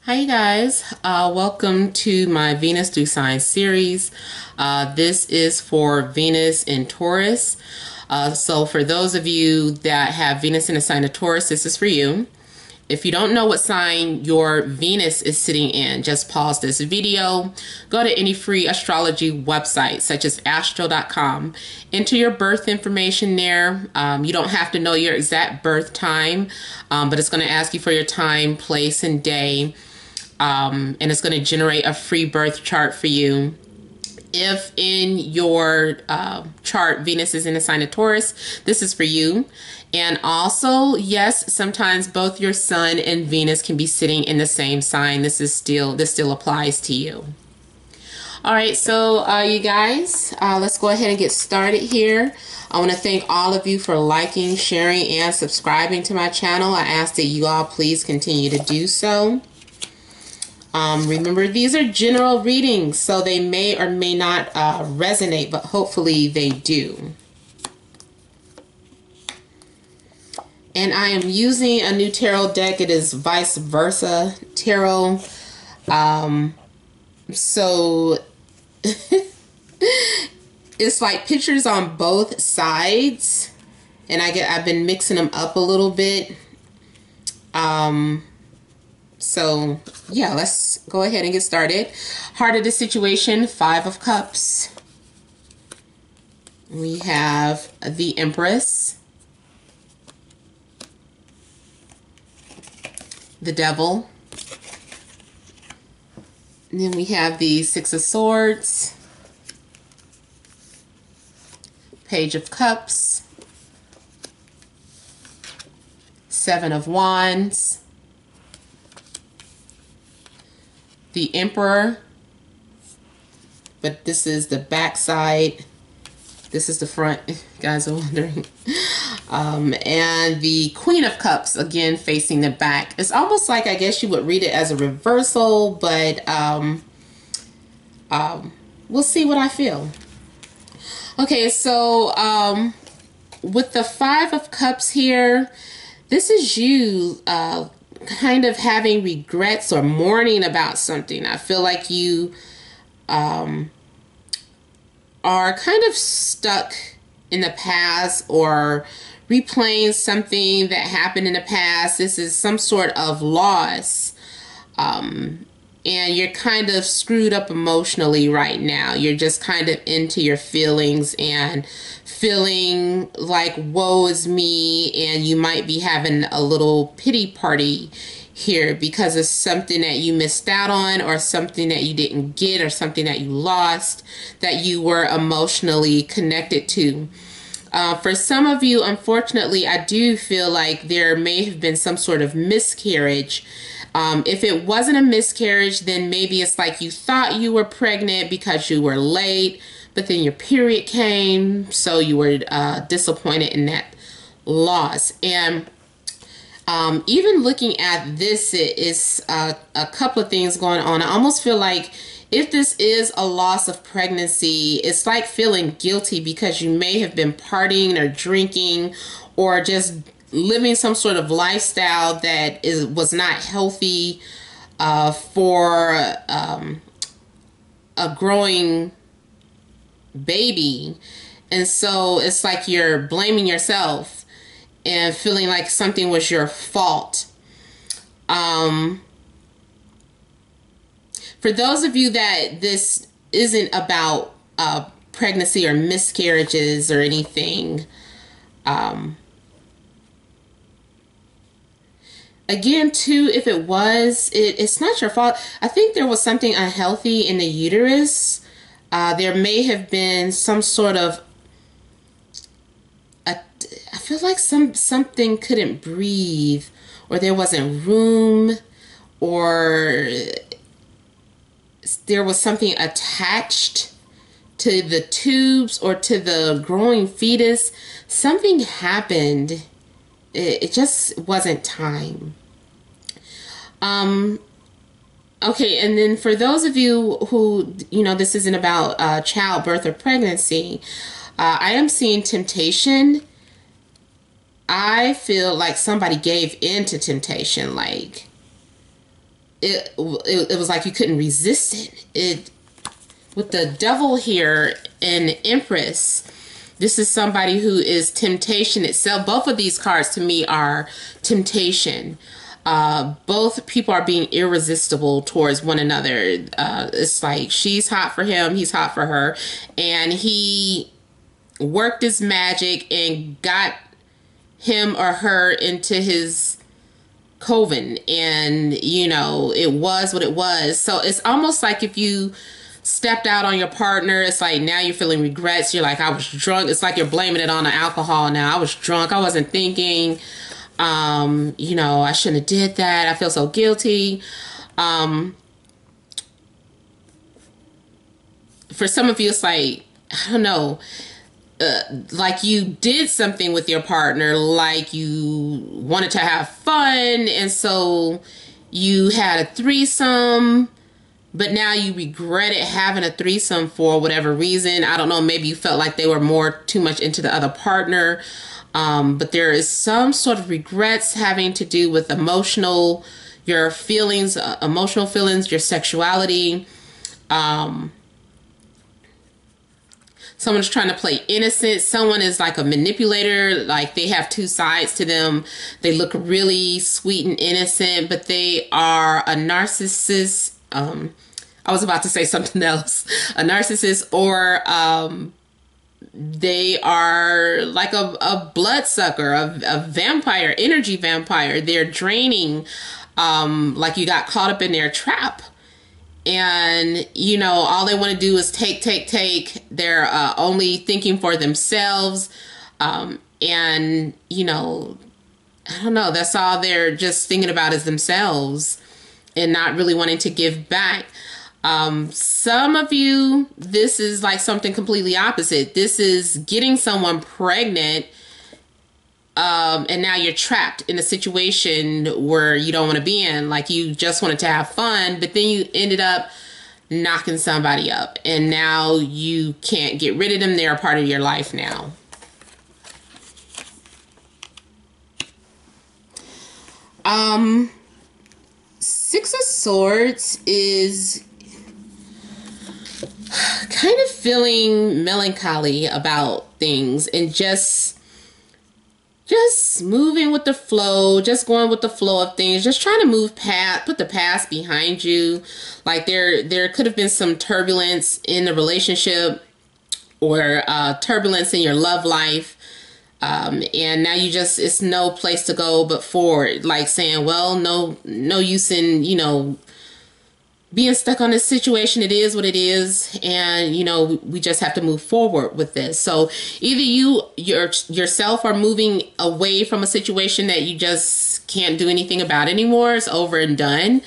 Hi you guys, welcome to my Venus through Signs series. This is for Venus in Taurus. So for those of you that have Venus in a sign of Taurus, this is for you. If you don't know what sign your Venus is sitting in, just pause this video, go to any free astrology website such as astro.com, enter your birth information there. You don't have to know your exact birth time, but it's going to ask you for your time, place, and day. And it's going to generate a free birth chart for you. If in your chart Venus is in a sign of Taurus, this is for you. And also, yes, sometimes both your Sun and Venus can be sitting in the same sign. This still applies to you. All right, so you guys, let's go ahead and get started here. I want to thank all of you for liking, sharing, and subscribing to my channel. I ask that you all please continue to do so. Remember, these are general readings, so they may or may not resonate, but hopefully they do. And I am using a new tarot deck. It is Vice Versa Tarot. So it's like pictures on both sides, and I've been mixing them up a little bit. So yeah, let's go ahead and get started. Heart of the situation, Five of Cups. We have the Empress, the Devil. And then we have the Six of Swords, Page of Cups, Seven of Wands, the Emperor, but this is the back side. This is the front, you guys are wondering. And the Queen of Cups, again, facing the back. It's almost like, I guess you would read it as a reversal, but we'll see what I feel. Okay, so with the Five of Cups here, this is you kind of having regrets or mourning about something. I feel like you are kind of stuck in the past or replaying something that happened in the past. This is some sort of loss. And you're kind of screwed up emotionally right now. You're just kind of into your feelings and feeling like woe is me, and you might be having a little pity party here because of something that you missed out on, or something that you didn't get, or something that you lost that you were emotionally connected to. For some of you, unfortunately, I do feel like there may have been some sort of miscarriage. If it wasn't a miscarriage, then maybe it's like you thought you were pregnant because you were late, but then your period came, so you were disappointed in that loss. And even looking at this, it is a couple of things going on. I almost feel like if this is a loss of pregnancy, it's like feeling guilty because you may have been partying or drinking or just living some sort of lifestyle that was not healthy for a growing baby. And so it's like you're blaming yourself and feeling like something was your fault. For those of you that this isn't about pregnancy or miscarriages or anything, again, too, if it was, it's not your fault. I think there was something unhealthy in the uterus. There may have been some sort of, I feel like something couldn't breathe, or there wasn't room, or there was something attached to the tubes or to the growing fetus. Something happened. It just wasn't time. Okay, and then for those of you who, this isn't about childbirth or pregnancy, I am seeing temptation. I feel like somebody gave in to temptation. Like, it was like you couldn't resist it. With the devil here and Empress, this is somebody who is temptation itself. Both of these cards to me are temptation. Both people are being irresistible towards one another. It's like she's hot for him, he's hot for her, and he worked his magic and got him or her into his coven, and you know, it was what it was. So it's almost like if you stepped out on your partner, it's like now you're feeling regrets. You're like, I was drunk. It's like you're blaming it on the alcohol now. I was drunk, I wasn't thinking, you know, I shouldn't have did that. I feel so guilty. For some of you, it's like, I don't know, like you did something with your partner, like you wanted to have fun, and so you had a threesome, but now you regretted having a threesome for whatever reason. I don't know, maybe you felt like they were too much into the other partner, but there is some sort of regrets having to do with your feelings, emotional feelings, your sexuality. Someone's trying to play innocent. Someone is like a manipulator. Like they have two sides to them. They look really sweet and innocent, but they are a narcissist. I was about to say something else. A narcissist, or they are like a bloodsucker, a vampire, energy vampire. They're draining, like you got caught up in their trap. And, you know, all they want to do is take. They're only thinking for themselves. And, you know, I don't know. That's all they're just thinking about is themselves and not really wanting to give back. Some of you, this is like something completely opposite. This is getting someone pregnant. And now you're trapped in a situation where you don't want to be in. Like you just wanted to have fun, but then you ended up knocking somebody up, and now you can't get rid of them. They're a part of your life now. Six of Swords is kind of feeling melancholy about things and just moving with the flow, just going with the flow of things, just trying to move past, put the past behind you. Like there could have been some turbulence in the relationship, or turbulence in your love life. And now it's no place to go but forward. Like saying, well, no use in, you know, being stuck on this situation. It is what it is, and you know, we just have to move forward with this. So either you yourself are moving away from a situation that you just can't do anything about anymore, it's over and done,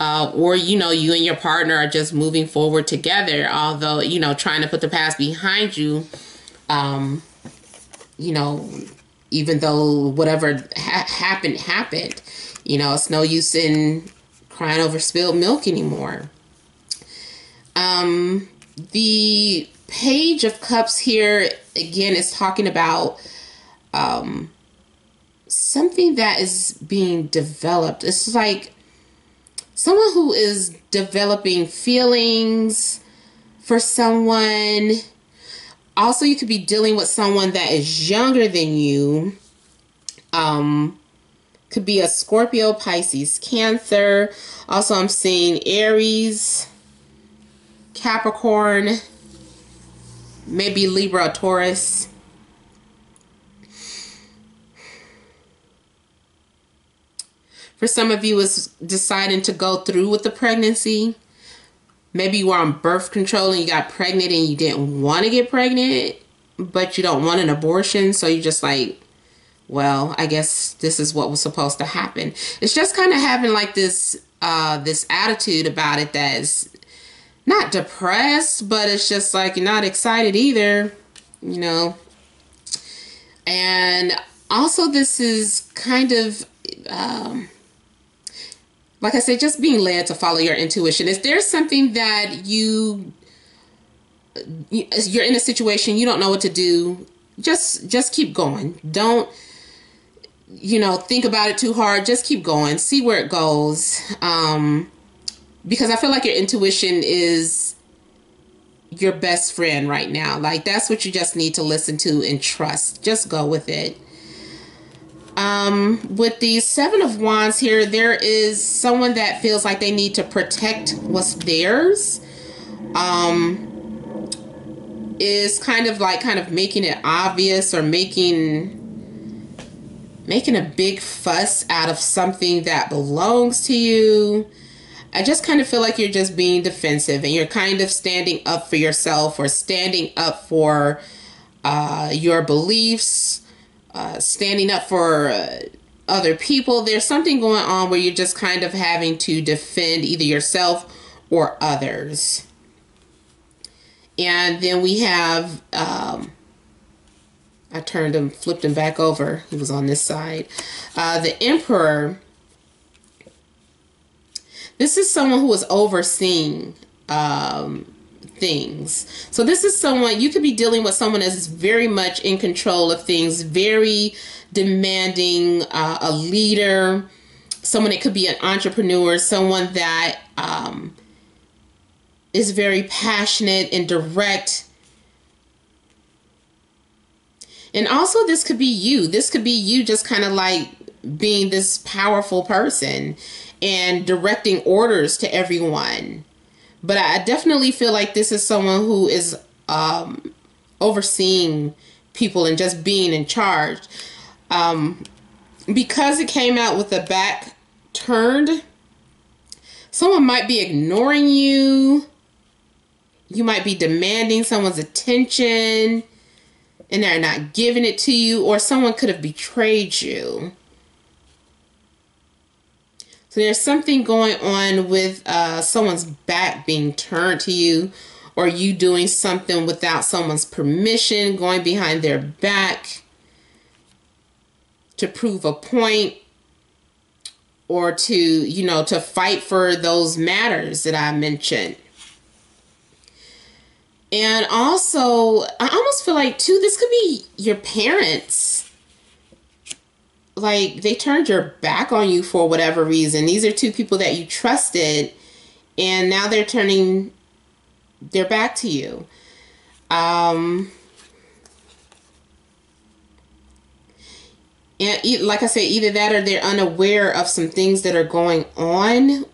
or you know, you and your partner are just moving forward together, although, you know, trying to put the past behind you, you know, even though whatever happened, you know, it's no use in crying over spilled milk anymore. The Page of Cups here, again, is talking about something that is being developed. It's like someone who is developing feelings for someone. Also, you could be dealing with someone that is younger than you. Could be a Scorpio, Pisces, Cancer. Also, I'm seeing Aries, Capricorn, maybe Libra or Taurus. For some of you, it's deciding to go through with the pregnancy. Maybe you were on birth control and you got pregnant and you didn't want to get pregnant, but you don't want an abortion. So you just like, well, I guess this is what was supposed to happen. It's just kind of having like this attitude about it that's not depressed, but it's just like you're not excited either, you know. And also this is kind of, like I said, just being led to follow your intuition. If there's something that you're in a situation, you don't know what to do, just keep going. Don't, you know, think about it too hard. Just keep going. See where it goes. because I feel like your intuition is your best friend right now. Like, that's what you just need to listen to and trust. Just go with it. With the Seven of Wands here, there is someone that feels like they need to protect what's theirs. Is kind of making it obvious, or making a big fuss out of something that belongs to you. I just kind of feel like you're just being defensive, and you're kind of standing up for yourself, or standing up for your beliefs, standing up for other people. There's something going on where you're just kind of having to defend either yourself or others. And then we have, I flipped him back over. He was on this side. The Emperor. This is someone who is overseeing things. So this is someone, you could be dealing with someone that is very much in control of things, very demanding, a leader, someone that could be an entrepreneur, someone that is very passionate and direct. And also this could be you. This could be you just kind of like being this powerful person and directing orders to everyone. But I definitely feel like this is someone who is overseeing people and just being in charge. Because it came out with the back turned, someone might be ignoring you. You might be demanding someone's attention and they're not giving it to you, or someone could have betrayed you. So there's something going on with someone's back being turned to you, or you doing something without someone's permission, going behind their back to prove a point, or to, to fight for those matters that I mentioned. And also, I almost feel like, too, this could be your parents. Like, they turned your back on you for whatever reason. These are two people that you trusted, and now they're turning their back to you. And like I said, either that or they're unaware of some things that are going on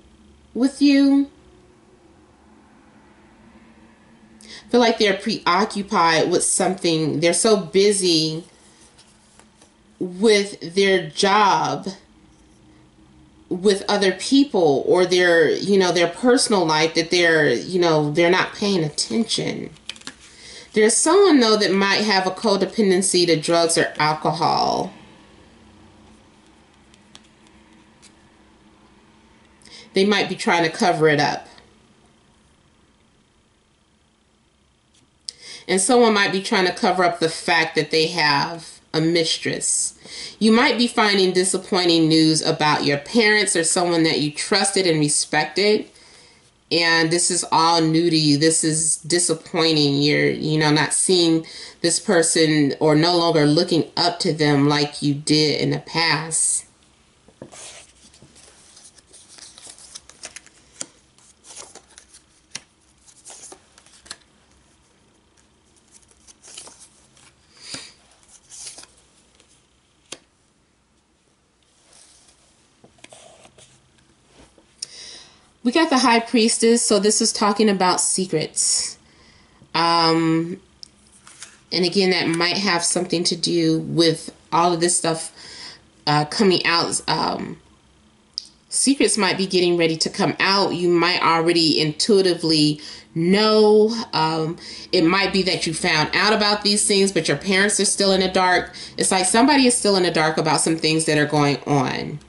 with you. I feel like they're preoccupied with something. They're so busy with their job, with other people, or their, their personal life, that they're not paying attention. There's someone, though, that might have a codependency to drugs or alcohol. They might be trying to cover it up. And someone might be trying to cover up the fact that they have a mistress. You might be finding disappointing news about your parents or someone that you trusted and respected. And this is all new to you. This is disappointing. You're, not seeing this person, or no longer looking up to them like you did in the past. We got the High Priestess, so this is talking about secrets. And again, that might have something to do with all of this stuff coming out. Secrets might be getting ready to come out. You might already intuitively know. It might be that you found out about these things, but your parents are still in the dark. It's like somebody is still in the dark about some things that are going on.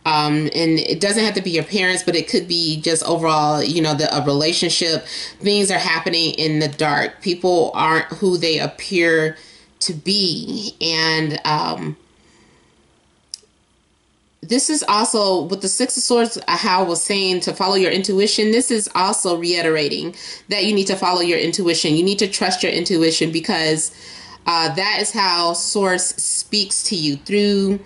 And it doesn't have to be your parents, but it could be just overall, a relationship. Things are happening in the dark. People aren't who they appear to be. And this is also, with the Six of Swords, how I was saying to follow your intuition, this is also reiterating that you need to follow your intuition. You need to trust your intuition, because that is how Source speaks to you, through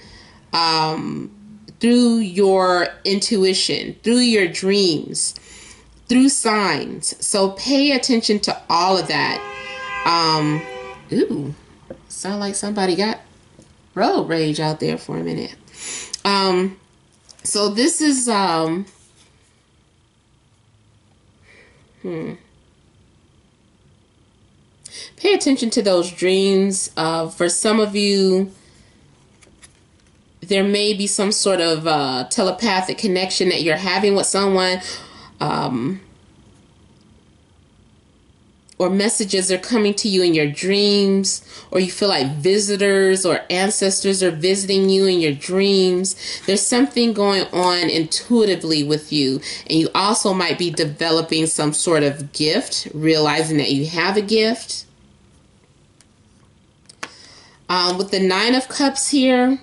through your intuition, through your dreams, through signs. So pay attention to all of that. Ooh, sound like somebody got road rage out there for a minute. So this is pay attention to those dreams. For some of you, there may be some sort of telepathic connection that you're having with someone, or messages are coming to you in your dreams, or you feel like visitors or ancestors are visiting you in your dreams. There's something going on intuitively with you, and you also might be developing some sort of gift, realizing that you have a gift. With the Nine of Cups here,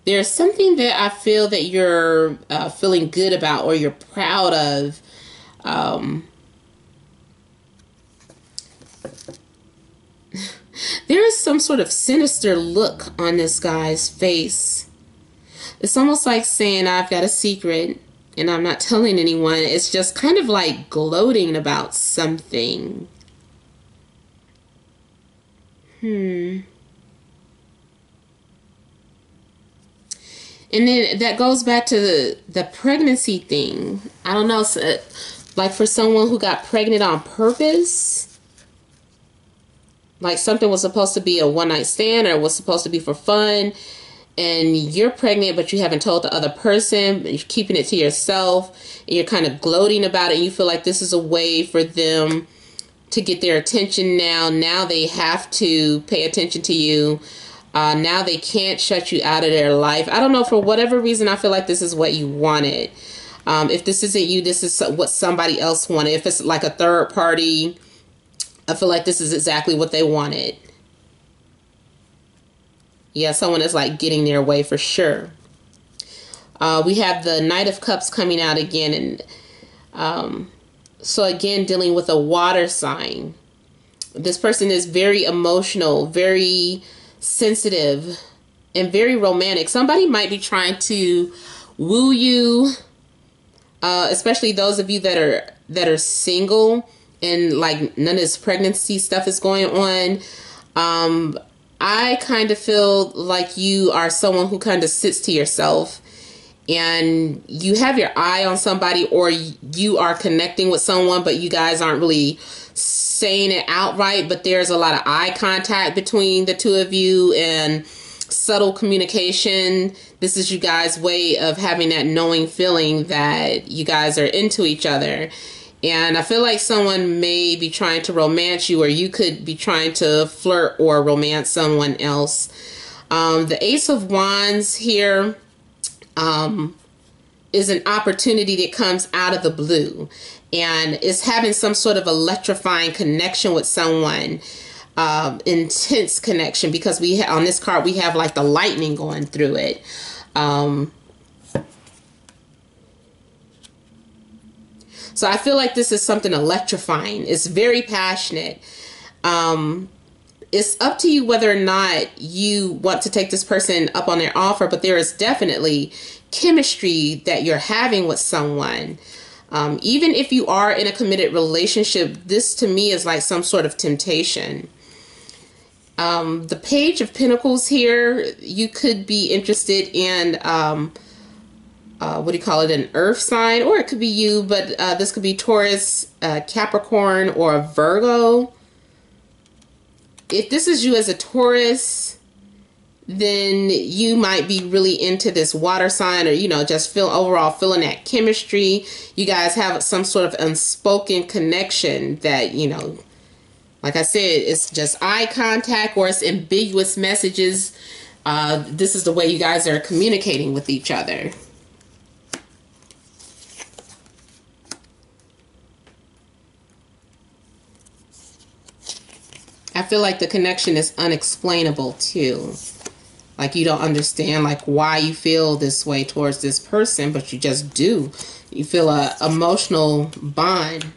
there's something that I feel that you're feeling good about, or you're proud of. There is some sort of sinister look on this guy's face. It's almost like saying, I've got a secret and I'm not telling anyone. It's just kind of like gloating about something. And then that goes back to the pregnancy thing. I don't know, so, like for someone who got pregnant on purpose. Like something was supposed to be a one-night stand, or was supposed to be for fun, and you're pregnant but you haven't told the other person, you're keeping it to yourself, and you're kind of gloating about it, and you feel like this is a way for them to get their attention now. Now they have to pay attention to you. Now they can't shut you out of their life. I don't know, for whatever reason, I feel like this is what you wanted. If this isn't you, this is what somebody else wanted. If it's like a third party, I feel like this is exactly what they wanted. Yeah, someone is like getting their way for sure. We have the Knight of Cups coming out again. And so again, dealing with a water sign. This person is very emotional, very sensitive, and very romantic. Somebody might be trying to woo you, especially those of you that are single and like none of this pregnancy stuff is going on. I kind of feel like you are someone who kind of sits to yourself and you have your eye on somebody, or you are connecting with someone, but you guys aren't really saying it outright, but there's a lot of eye contact between the two of you and subtle communication. This is you guys' way of having that knowing feeling that you guys are into each other. And I feel like someone may be trying to romance you, or you could be trying to flirt or romance someone else. The Ace of Wands here is an opportunity that comes out of the blue, and is having some sort of electrifying connection with someone, intense connection, because on this card we have like the lightning going through it. So I feel like this is something electrifying. It's very passionate. It's up to you whether or not you want to take this person up on their offer, but there is definitely chemistry that you're having with someone. Even if you are in a committed relationship, this to me is like some sort of temptation. The Page of Pentacles here, you could be interested in what do you call it, an earth sign, or it could be you, but this could be Taurus, Capricorn, or Virgo. If this is you as a Taurus, then you might be really into this water sign, or, you know, just overall feeling that chemistry. You guys have some sort of unspoken connection that, you know, like I said, it's just eye contact, or it's ambiguous messages. This is the way you guys are communicating with each other. I feel like the connection is unexplainable too. Like you don't understand like why you feel this way towards this person, but you just do. You feel a emotional bond.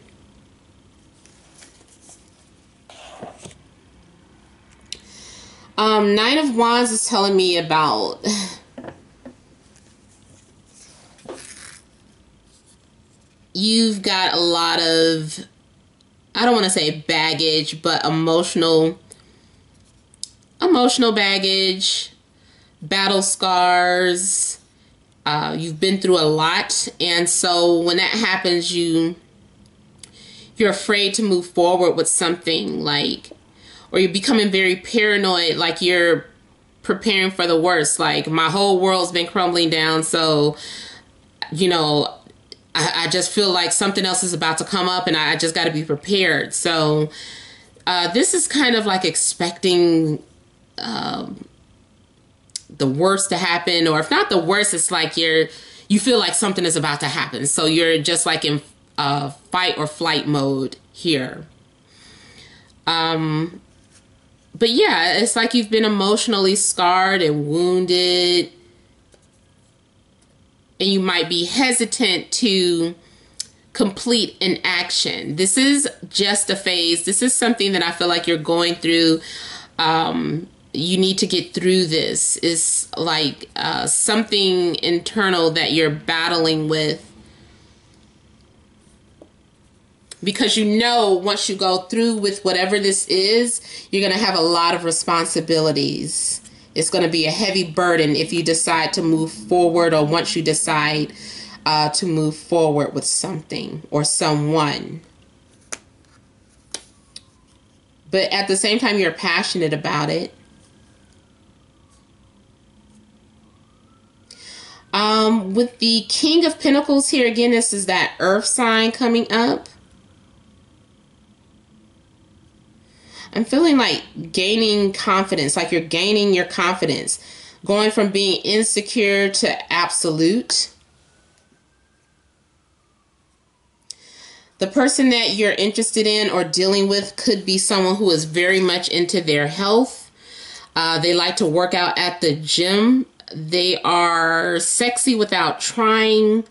Nine of Wands is telling me about you've got a lot of, I don't want to say baggage, but emotional baggage, battle scars. You've been through a lot, and so when that happens, you're afraid to move forward with something, like, or you're becoming very paranoid, like you're preparing for the worst. Like, my whole world's been crumbling down, so I just feel like something else is about to come up, and I just got to be prepared. So this is kind of like expecting the worst to happen, or if not the worst, it's like you feel like something is about to happen. So you're just like in fight or flight mode here. But yeah, it's like you've been emotionally scarred and wounded, and you might be hesitant to complete an action. This is just a phase. This is something that I feel like you're going through. You need to get through this. It's like something internal that you're battling with. Because once you go through with whatever this is, you're going to have a lot of responsibilities. It's going to be a heavy burden if you decide to move forward, or once you decide to move forward with something or someone. But at the same time, you're passionate about it. With the King of Pentacles here, again, this is that earth sign coming up. I'm feeling like gaining confidence, like you're gaining your confidence, going from being insecure to absolute. The person that you're interested in or dealing with could be someone who is very much into their health. They like to work out at the gym. They are sexy without trying.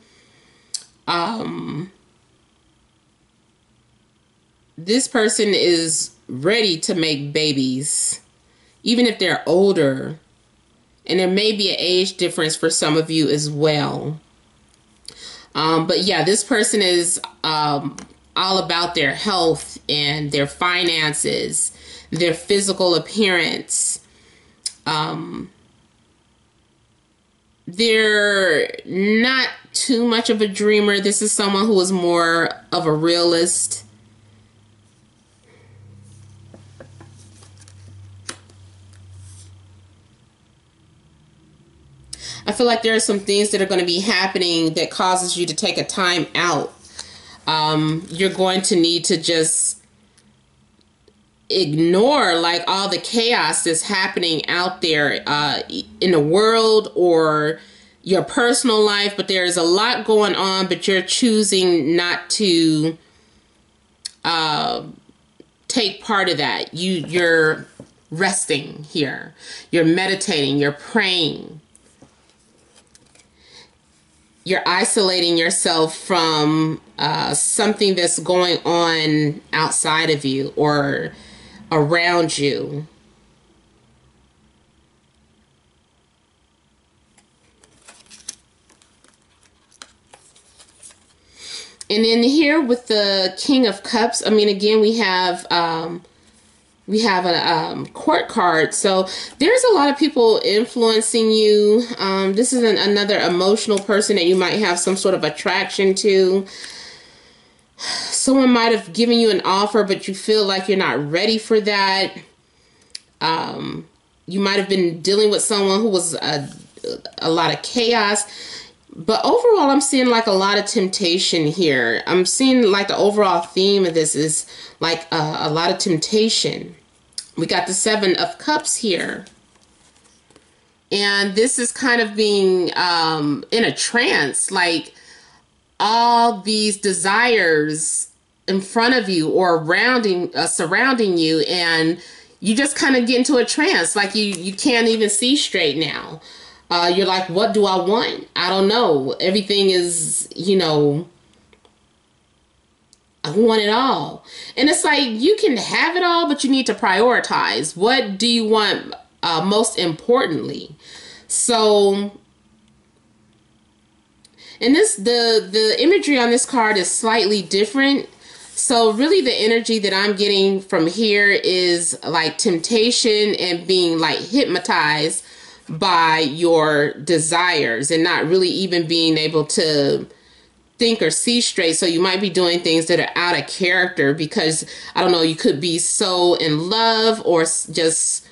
This person is ready to make babies, even if they're older. And there may be an age difference for some of you as well. But yeah, this person is all about their health and their finances, their physical appearance. They're not too much of a dreamer. This is someone who is more of a realist. I feel like there are some things that are going to be happening that causes you to take a time out. You're going to need to just ignore like all the chaos that's happening out there in the world or your personal life, but there's a lot going on, but you're choosing not to take part of that. You're resting here. You're meditating. You're praying. You're isolating yourself from something that's going on outside of you or around you. And then here with the King of Cups, I mean, again, we have a court card. So there's a lot of people influencing you. This is another emotional person that you might have some sort of attraction to. Someone might have given you an offer, but you feel like you're not ready for that. You might have been dealing with someone who was a lot of chaos. But overall, I'm seeing like a lot of temptation here. I'm seeing like the overall theme of this is like a lot of temptation. We got the Seven of Cups here. And this is kind of being in a trance, like all these desires in front of you or surrounding you, and you just kind of get into a trance, like you can't even see straight now. You're like, what do I want? I don't know. Everything is, I want it all. And it's like, you can have it all, but you need to prioritize. What do you want most importantly? So And the imagery on this card is slightly different. So really the energy that I'm getting from here is like temptation and being like hypnotized by your desires and not really even being able to think or see straight. So you might be doing things that are out of character because, I don't know, you could be so in love or just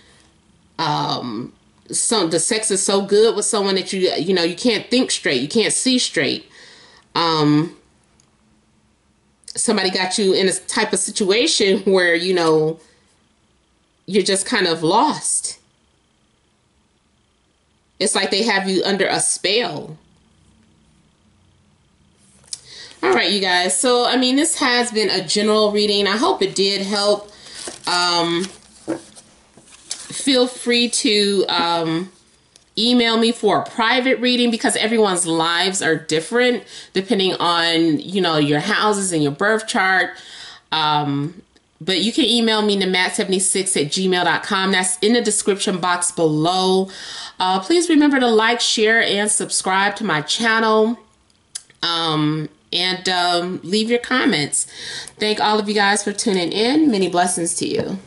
the sex is so good with someone that you know you can't think straight, you can't see straight. Somebody got you in a type of situation where, you know, you're just kind of lost. It's like they have you under a spell. All right, you guys. So, I mean, this has been a general reading. I hope it did help. Feel free to email me for a private reading because everyone's lives are different depending on, you know, your houses and your birth chart. But you can email me namat76@gmail.com. That's in the description box below. Please remember to like, share, and subscribe to my channel. And leave your comments. Thank all of you guys for tuning in. Many blessings to you.